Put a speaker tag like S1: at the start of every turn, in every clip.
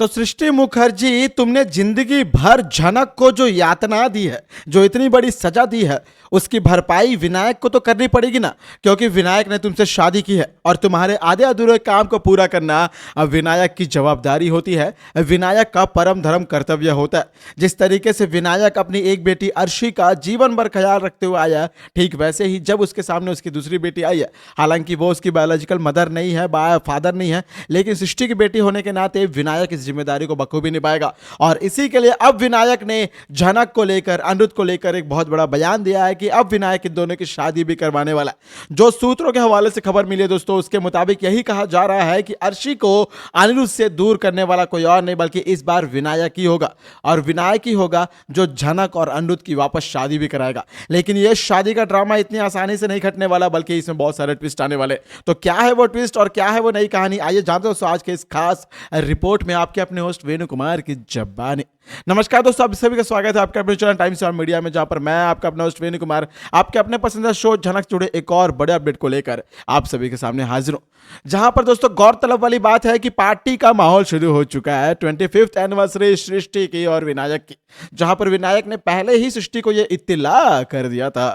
S1: तो सृष्टि मुखर्जी, तुमने जिंदगी भर झनक को जो यातना दी है, जो इतनी बड़ी सजा दी है, उसकी भरपाई विनायक को तो करनी पड़ेगी ना। क्योंकि विनायक ने तुमसे शादी की है और तुम्हारे आधे अधूरे काम को पूरा करना अब विनायक की जवाबदारी होती है, विनायक का परम धर्म कर्तव्य होता है। जिस तरीके से विनायक अपनी एक बेटी अर्शी का जीवन भर ख्याल रखते हुए आया, ठीक वैसे ही जब उसके सामने उसकी दूसरी बेटी आई है, हालांकि वो उसकी बायोलॉजिकल मदर नहीं है, फादर नहीं है, लेकिन सृष्टि की बेटी होने के नाते विनायक इस जिम्मेदारी को बखूबी निभाएगा। और इसी के लिए अब विनायक ने झनक को लेकर, अनिरुद्ध को लेकर एक बहुत बड़ा बयान दिया है कि अब विनायक इन दोनों की शादी भी करवाने वाला है। जो सूत्रों के हवाले से खबर मिली है दोस्तों, उसके मुताबिक यही कहा जा रहा है कि अर्शी को अनिरुद्ध से दूर करने वाला कोई और नहीं बल्कि इस बार विनायक ही होगा। और विनायक ही होगा जो झनक और अनिरुद्ध की वापस शादी भी कराएगा। लेकिन यह शादी का ड्रामा इतनी आसानी से नहीं खटने वाला, बल्कि इसमें बहुत सारे ट्विस्ट आने वाले। तो क्या है वो ट्विस्ट और क्या है वो नई कहानी, आइए जानते हो आज के इस खास रिपोर्ट में आपके अपने होस्ट वेणु कुमार की जबानी। नमस्कार दोस्तों, आप सभी का स्वागत है आपके अपने चैनल टाइम्स ऑफ मीडिया में, जहां पर मैं आपका अपना होस्ट वेणु कुमार आपके अपने पसंदीदा शो झनक जुड़े एक और बड़े अपडेट को लेकर आप सभी के सामने हाजिर हूं। जहां पर दोस्तों गौरतलब वाली बात है कि पार्टी का माहौल शुरू हो चुका है 25th एनिवर्सरी सृष्टि की और विनायक की, जहां पर विनायक ने पहले ही सृष्टि को यह इत्तिला कर दिया था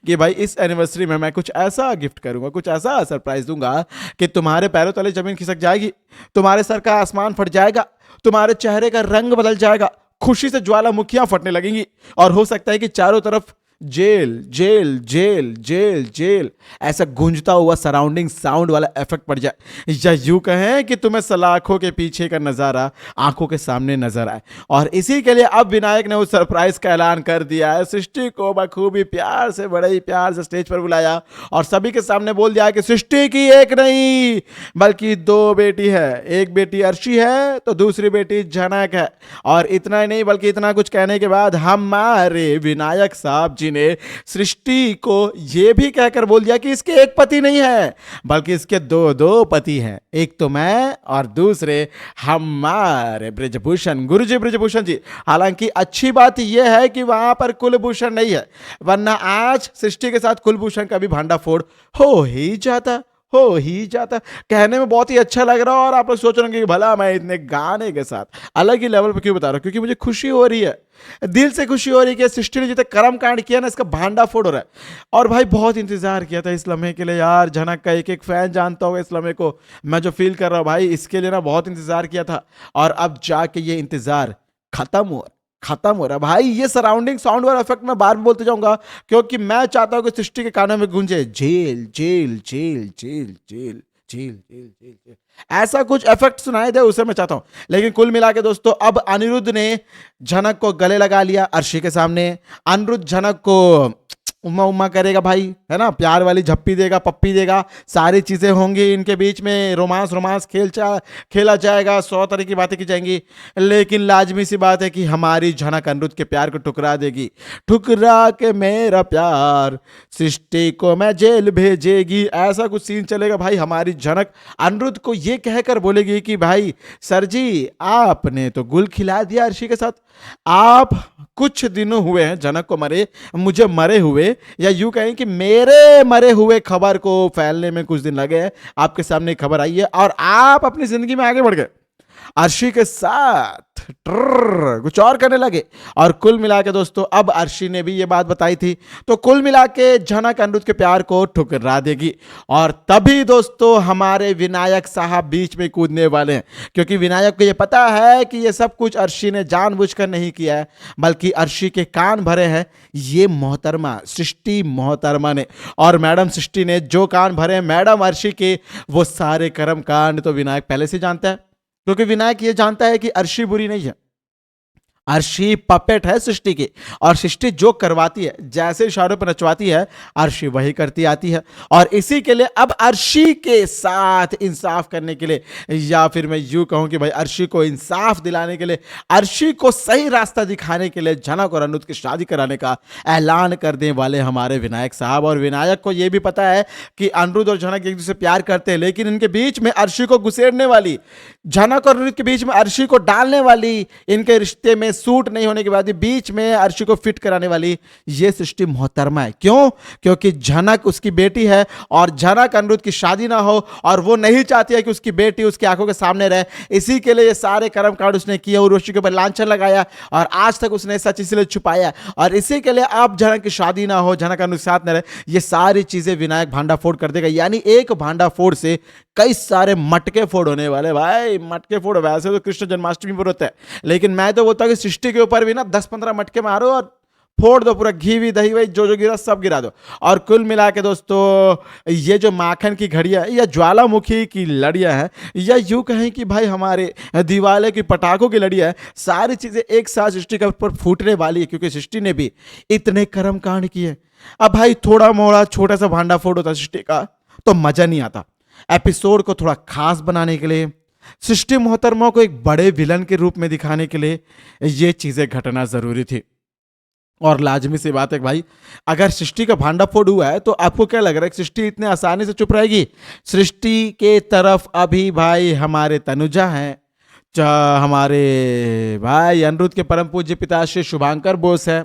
S1: कि भाई इस एनिवर्सरी में मैं कुछ ऐसा गिफ्ट करूंगा, कुछ ऐसा सरप्राइज दूंगा कि तुम्हारे पैरों तले जमीन खिसक जाएगी, तुम्हारे सर का आसमान फट जाएगा, तुम्हारे चेहरे का रंग बदल जाएगा, खुशी से ज्वालामुखियां फटने लगेंगी और हो सकता है कि चारों तरफ jail jail jail jail jail ऐसा गूंजता हुआ सराउंडिंग साउंड वाला इफेक्ट पड़ जाए, या यूं कहें कि तुम्हें सलाखों के पीछे का नजारा आंखों के सामने नजर आए। और इसी के लिए अब विनायक ने उस सरप्राइज का ऐलान कर दिया है। सृष्टि को बखूबी प्यार से, बड़े ही प्यार से स्टेज पर बुलाया और सभी के सामने बोल दिया कि सृष्टि की एक नहीं बल्कि दो बेटी है, एक बेटी अर्शी है तो दूसरी बेटी झनक है। और इतना ही नहीं बल्कि इतना कुछ कहने के बाद हमारे विनायक साहब जी ने सृष्टि को यह भी कहकर बोल दिया कि इसके एक पति नहीं है बल्कि इसके दो दो पति हैं, एक तो मैं और दूसरे हमारे ब्रिजभूषण, गुरुजी ब्रिजभूषण जी। हालांकि अच्छी बात यह है कि वहां पर कुलभूषण नहीं है, वरना आज सृष्टि के साथ कुलभूषण का भी भांडाफोड़ हो ही जाता। कहने में बहुत ही अच्छा लग रहा है और आप लोग सोच रहे होंगे कि भला मैं इतने गाने के साथ अलग ही लेवल पर क्यों बता रहा हूं, क्योंकि मुझे खुशी हो रही है, दिल से खुशी हो रही है कि सृष्टि ने जितने कर्म कांड किया ना, इसका भांडाफोड़ हो रहा है। और भाई बहुत इंतजार किया था इस लम्हे के लिए यार, झनक का एक एक फैन जानता होगा इस लम्हे को, मैं जो फील कर रहा हूं भाई इसके लिए ना बहुत इंतजार किया था। और अब जाके ये इंतजार खत्म हो रहा भाई। ये सराउंडिंग साउंड वाला इफेक्ट मैं बार बार बोलते जाऊंगा क्योंकि मैं चाहता हूं कि सृष्टि के कानों में गूंजे jail jail jail jail jail jail jail jail jail, ऐसा कुछ इफेक्ट सुनाई दे, उसे मैं चाहता हूं। लेकिन कुल मिला के दोस्तों अब अनिरुद्ध ने झनक को गले लगा लिया अर्शी के सामने। अनिरुद्ध झनक को उम्मा उम्मा करेगा भाई, है ना, प्यार वाली झप्पी देगा, पप्पी देगा, सारी चीजें होंगी इनके बीच में, रोमांस खेला जाएगा, 100 तरह की बातें की जाएंगी। लेकिन लाजमी सी बात है कि हमारी झनक अनिरुद्ध के प्यार को ठुकरा देगी, ठुकरा के मेरा प्यार सृष्टि को मैं जेल भेजेगी, ऐसा कुछ सीन चलेगा भाई। हमारी झनक अनिरुद्ध को यह कहकर बोलेगी कि भाई सर जी आपने तो गुल खिला दिया अर्शी के साथ, आप कुछ दिनों हुए हैं झनक को मरे, मुझे मरे हुए, या यूं कहें कि मेरे मरे हुए खबर को फैलने में कुछ दिन लगे हैं, आपके सामने खबर आई है और आप अपनी जिंदगी में आगे बढ़ गए, अर्शी के साथ कुछ और करने लगे। और कुल मिला के दोस्तों अब अर्शी ने भी ये बात बताई थी, तो कुल मिला के झनक अनिरुद्ध के प्यार को ठुकरा देगी। और तभी दोस्तों हमारे विनायक साहब बीच में कूदने वाले हैं, क्योंकि विनायक को ये पता है कि ये सब कुछ अर्शी ने जानबूझकर नहीं किया है, बल्कि अर्शी के कान भरे हैं ये मोहतरमा सृष्टि मोहतरमा ने। और मैडम सृष्टि ने जो कान भरे हैं मैडम अर्शी के, वो सारे कर्म कांड तो विनायक पहले से जानता है, क्योंकि विनायक ये जानता है कि अर्शी बुरी नहीं है, अर्शी पपेट है सृष्टि की, और सृष्टि जो करवाती है, जैसे इशारों पर नचवाती है, अर्शी वही करती आती है। और इसी के लिए अब अर्शी के साथ इंसाफ करने के लिए, या फिर मैं यूं कहूं कि भाई अर्शी को इंसाफ दिलाने के लिए, अर्शी को सही रास्ता दिखाने के लिए झनक और अनिरुद्ध की शादी कराने का ऐलान करने वाले हमारे विनायक साहब। और विनायक को यह भी पता है कि अनिरुद्ध और झनक एक दूसरे से प्यार करते हैं, लेकिन इनके बीच में अर्शी को घुसेड़ने वाली झनक और अनिरुद्ध के बीच में अर्शी को डालने वाली, इनके रिश्ते में सूट नहीं होने के बाद भी बीच में अर्शी को फिट कराने वाली ये सृष्टि मोहतरमा है। क्यों? क्योंकि झनक उसकी बेटी है और झनक अनिरुद्ध की शादी ना हो और वो नहीं चाहती है कि उसकी बेटी उसकी आंखों के सामने रहे। इसी के लिए ये सारे कर्मकांड उसने किए, उर्वशी के ऊपर लांछन लगाया और आज तक उसने सच इसलिए छुपाया और इसी के लिए अब झनक की शादी ना हो, झनक अनिरुद्ध के साथ न रहे, ये सारी चीजें विनायक भांडाफोड़ कर देगा। यानी एक भांडाफोड़ से कई सारे मटके फोड़ होने वाले। भाई मटके फोड़ वैसे तो कृष्ण जन्माष्टमी पर होता है, लेकिन मैं तो बोलता हूँ कि सृष्टि के ऊपर भी ना 10-15 मटके मारो और फोड़ दो, पूरा घी भी दही वही जो गिरा सब गिरा दो। और कुल मिला के दोस्तों ये जो माखन की घड़ियां या ज्वालामुखी की लड़ियां हैं या यूं कहें कि भाई हमारे दिवाले की पटाखों की लड़ियां हैं, सारी चीजें एक साथ सृष्टि के ऊपर फूटने वाली है क्योंकि सृष्टि ने भी इतने कर्म कांड किए। अब भाई थोड़ा मोड़ा छोटा सा भांडा फोड़ होता सृष्टि का तो मजा नहीं आता। एपिसोड को थोड़ा खास बनाने के लिए, सृष्टि मोहतरमा को एक बड़े विलन के रूप में दिखाने के लिए ये चीजें घटना जरूरी थी। और लाजमी सी बात है भाई, अगर सृष्टि का भांडाफोड़ हुआ है तो आपको क्या लग रहा है कि सृष्टि इतने आसानी से चुप रहेगी? सृष्टि के तरफ अभी भाई हमारे तनुजा हैं, हमारे भाई अनिरुद्ध के परम पूज्य पिता श्री शुभांकर बोस है,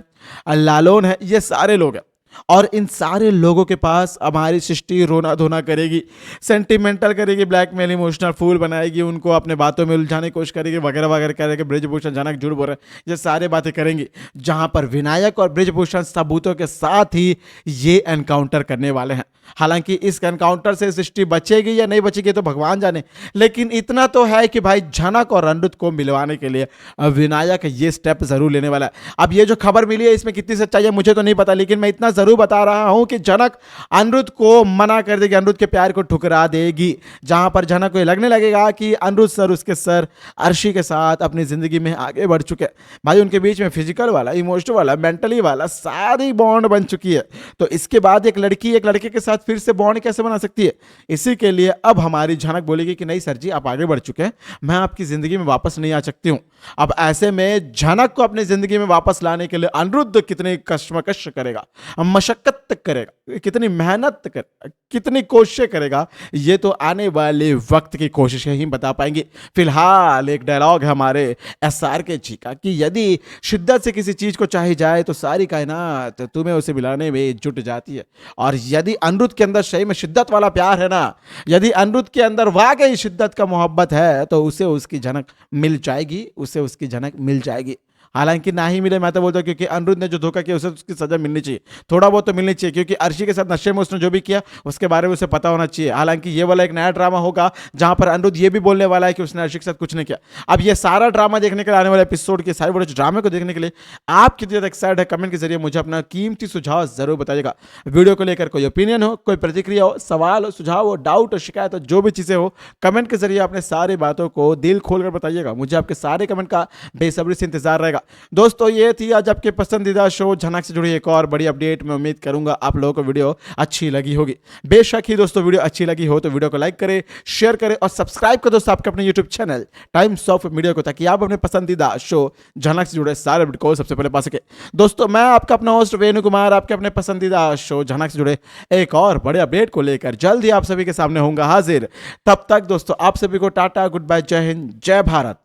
S1: लालोन है, ये सारे लोग हैं। और इन सारे लोगों के पास हमारी सृष्टि रोना धोना करेगी, सेंटिमेंटल करेगी, ब्लैकमेल इमोशनल फूल बनाएगी, उनको अपने बातों में उलझाने की कोशिश करेगी, वगैरह वगैरह करेगी। ब्रिजभूषण जनक झूठ बोल रहे हैं, ये सारे बातें करेंगी, जहां पर विनायक और ब्रिजभूषण सबूतों के साथ ही ये एनकाउंटर करने वाले हैं। हालांकि इस एनकाउंटर से सृष्टि बचेगी या नहीं बचेगी तो भगवान जाने, लेकिन इतना तो है कि भाई झनक और अनिरुद्ध को मिलवाने के लिए विनायक ये स्टेप जरूर लेने वाला है। अब ये जो खबर मिली है इसमें कितनी सच्चाई है मुझे तो नहीं पता, लेकिन मैं इतना जरूर बता रहा हूं कि झनक अनिरुद्ध को मना कर देगी, अनिरुद्ध के प्यार को ठुकरा देगी। जहां पर झनक को लगने लगेगा कि अनिरुद्ध सर उसके सर अर्शी के साथ अपनी जिंदगी में आगे बढ़ चुके हैं, भाई उनके बीच में फिजिकल वाला, इमोशनल वाला, मेंटली वाला सारी बॉन्ड बन चुकी है, तो इसके बाद एक लड़की एक लड़के के साथ फिर से बॉन्ड कैसे बना सकती है? इसी के लिए अब हमारी झनक बोलेगी कि नहीं सर जी आप आगे बढ़ चुके हैं, मैं आपकी जिंदगी में वापस नहीं आ सकती हूं। अब ऐसे में झनक को अपनी जिंदगी में वापस लाने के लिए अनिरुद्ध कितनी कश्मकश करेगा, मशक्कत करेगा, कितनी मेहनत करेगा, कितनी कोशिशें करेगा, ये तो आने वाले वक्त की कोशिशें ही बता पाएंगी। फिलहाल एक डायलॉग है हमारे SRK जी का कि यदि शिद्दत से किसी चीज को चाही जाए तो सारी कायनात तुम्हें उसे मिलाने में जुट जाती है, और यदि अनिरुद्ध के अंदर सही में शिद्दत वाला प्यार है ना, यदि अनिरुद्ध के अंदर वाकई शिद्दत का मोहब्बत है तो उसे उसकी झनक मिल जाएगी, उसे उसकी झनक मिल जाएगी। हालांकि ना ही मिले मैं तो बोलता हूं क्योंकि अनिरुद्ध ने जो धोखा किया उसे उसकी सजा मिलनी चाहिए, थोड़ा बहुत तो मिलनी चाहिए, क्योंकि अर्शी के साथ नशे में उसने जो भी किया उसके बारे में उसे पता होना चाहिए। हालांकि ये वाला एक नया ड्रामा होगा जहां पर अनिरुद्ध ये भी बोलने वाला है कि उसने अर्शी के साथ कुछ नहीं किया। अब ये सारा ड्रामा देखने के लिए, आने वाले एपिसोड के सारे बड़े ड्रामे को देखने के लिए आप कितनी ज्यादा एक्साइटेड है, कमेंट के जरिए मुझे अपना कीमती सुझाव जरूर बताइएगा। वीडियो को लेकर कोई ओपिनियन हो, कोई प्रतिक्रिया हो, सवाल हो, सुझाव हो, डाउट हो, शिकायत हो, जो भी चीजें हो, कमेंट के जरिए अपने सारी बातों को दिल खोलकर बताइएगा। मुझे आपके सारे कमेंट का बेसब्री से इंतजार रहेगा। दोस्तों ये थी आज आपके पसंदीदा शो झनक से जुड़ी एक और बड़ी अपडेट। मैं उम्मीद करूंगा आप लोगों को वीडियो अच्छी लगी होगी। बेशक ही दोस्तों वीडियो अच्छी लगी हो तो वीडियो को लाइक करें, शेयर करें और सब्सक्राइब करें दोस्तों आपके अपने YouTube channel times of media को, ताकि आप अपने पसंदीदा शो झनक से जुड़े सारे अपडेट को सबसे पहले पा सके। दोस्तों मैं आपका अपना होस्ट वेणु कुमार आपके अपने पसंदीदा शो झनक से जुड़े एक और बड़े अपडेट को लेकर जल्द ही आप सभी के सामने होऊंगा हाजिर। तब तक दोस्तों आप सभी को टाटा, गुड बाय, जय हिंद, जय भारत।